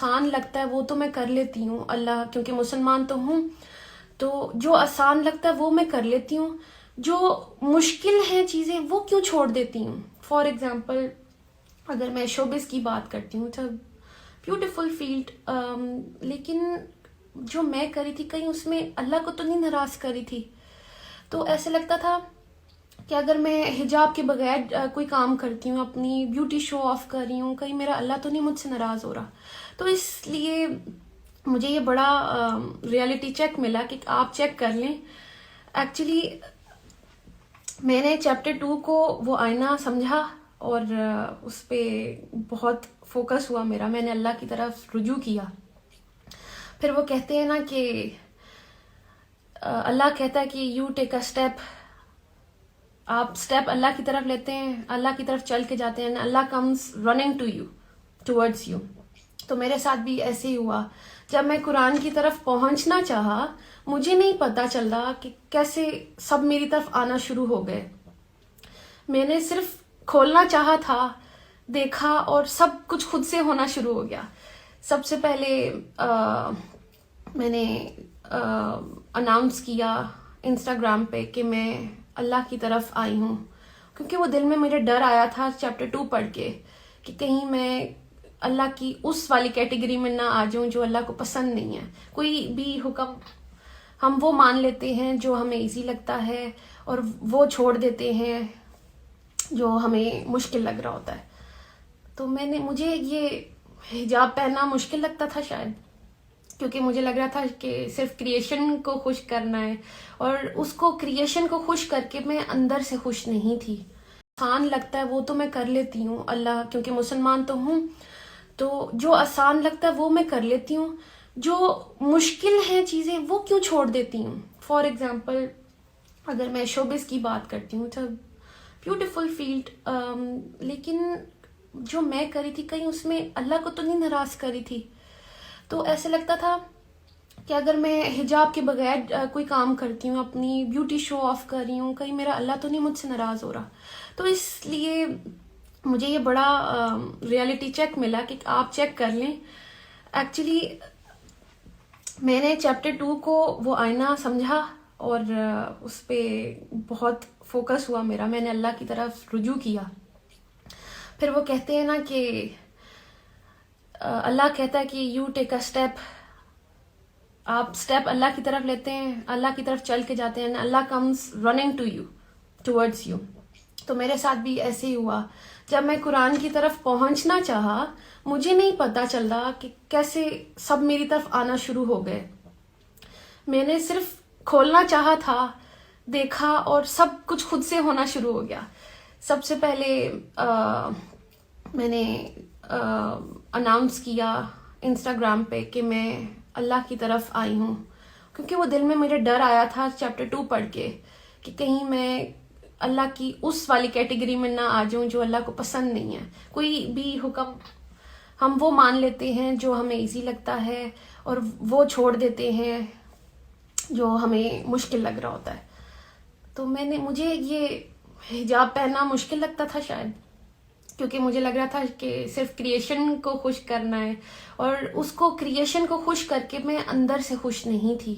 آسان لگتا ہے وہ تو میں کر لیتی ہوں اللہ، کیونکہ مسلمان تو ہوں، تو جو آسان لگتا ہے وہ میں کر لیتی ہوں، جو مشکل ہیں چیزیں وہ کیوں چھوڑ دیتی ہوں. فار ایگزامپل اگر میں شوبز کی بات کرتی ہوں، تو بیوٹیفل فیلڈ، لیکن جو میں کری تھی کہیں اس میں اللہ کو تو نہیں ناراض کری تھی. تو ایسے لگتا تھا کہ اگر میں حجاب کے بغیر کوئی کام کرتی ہوں، اپنی بیوٹی شو آف کر رہی ہوں، کہیں میرا اللہ تو نہیں مجھ سے ناراض ہو رہا. تو اس لیے مجھے یہ بڑا ریئلٹی چیک ملا کہ آپ چیک کر لیں. ایکچولی میں نے چیپٹر 2 کو وہ آئینہ سمجھا اور اس پہ بہت فوکس ہوا میرا، میں نے اللہ کی طرف رجوع کیا. پھر وہ کہتے ہیں نا کہ اللہ کہتا ہے کہ یو ٹیک اے اسٹیپ، آپ اسٹیپ اللہ کی طرف لیتے ہیں، اللہ کی طرف چل کے جاتے ہیں، اللہ comes running to you, towards you. تو میرے ساتھ بھی ایسے ہی ہوا. جب میں قرآن کی طرف پہنچنا چاہا، مجھے نہیں پتا چل رہا کہ کیسے سب میری طرف آنا شروع ہو گئے. میں نے صرف کھولنا چاہا تھا، دیکھا اور سب کچھ خود سے ہونا شروع ہو گیا. سب سے پہلے میں نے اناؤنس کیا انسٹاگرام پہ کہ میں اللہ کی طرف آئی ہوں، کیونکہ وہ دل میں میرے ڈر آیا تھا چیپٹر 2 پڑھ کے کہ کہیں میں اللہ کی اس والی کیٹیگری میں نہ آ جاؤں جو اللہ کو پسند نہیں ہے. کوئی بھی حکم ہم وہ مان لیتے ہیں جو ہمیں ایزی لگتا ہے اور وہ چھوڑ دیتے ہیں جو ہمیں مشکل لگ رہا ہوتا ہے. تو مجھے یہ حجاب پہننا مشکل لگتا تھا شاید، کیونکہ مجھے لگ رہا تھا کہ صرف کریشن کو خوش کرنا ہے، اور اس کو کریشن کو خوش کر کے میں اندر سے خوش نہیں تھی. آسان لگتا ہے وہ تو میں کر لیتی ہوں اللہ، کیونکہ مسلمان تو ہوں، تو جو آسان لگتا ہے وہ میں کر لیتی ہوں، جو مشکل ہیں چیزیں وہ کیوں چھوڑ دیتی ہوں. فار ایگزامپل اگر میں شوبز کی بات کرتی ہوں، تو بیوٹیفل فیلڈ، لیکن جو میں کری تھی کہیں اس میں اللہ کو تو نہیں ناراض کری تھی. تو ایسے لگتا تھا کہ اگر میں حجاب کے بغیر کوئی کام کرتی ہوں، اپنی بیوٹی شو آف کر رہی ہوں، کہیں میرا اللہ تو نہیں مجھ سے ناراض ہو رہا. تو اس لیے مجھے یہ بڑا ریئلٹی چیک ملا کہ آپ چیک کر لیں. ایکچولی میں نے چیپٹر 2 کو وہ آئینہ سمجھا اور اس پہ بہت فوکس ہوا میرا، میں نے اللہ کی طرف رجوع کیا. پھر وہ کہتے ہیں نا کہ اللہ کہتا ہے کہ یو ٹیک اے اسٹیپ، آپ اسٹیپ اللہ کی طرف لیتے ہیں، اللہ کی طرف چل کے جاتے ہیں، اللہ comes running to you, towards you. تو میرے ساتھ بھی ایسے ہی ہوا. جب میں قرآن کی طرف پہنچنا چاہا، مجھے نہیں پتا چل رہا کہ کیسے سب میری طرف آنا شروع ہو گئے. میں نے صرف کھولنا چاہا تھا، دیکھا اور سب کچھ خود سے ہونا شروع ہو گیا. سب سے پہلے میں نے اناؤنس کیا انسٹاگرام پہ کہ میں اللہ کی طرف آئی ہوں، کیونکہ وہ دل میں میرے ڈر آیا تھا چیپٹر 2 پڑھ کے کہ کہیں میں اللہ کی اس والی کیٹیگری میں نہ آ جاؤں جو اللہ کو پسند نہیں ہے. کوئی بھی حکم ہم وہ مان لیتے ہیں جو ہمیں ایزی لگتا ہے اور وہ چھوڑ دیتے ہیں جو ہمیں مشکل لگ رہا ہوتا ہے. تو مجھے یہ حجاب پہننا مشکل لگتا تھا شاید، کیونکہ مجھے لگ رہا تھا کہ صرف کریشن کو خوش کرنا ہے، اور اس کو کریشن کو خوش کر کے میں اندر سے خوش نہیں تھی.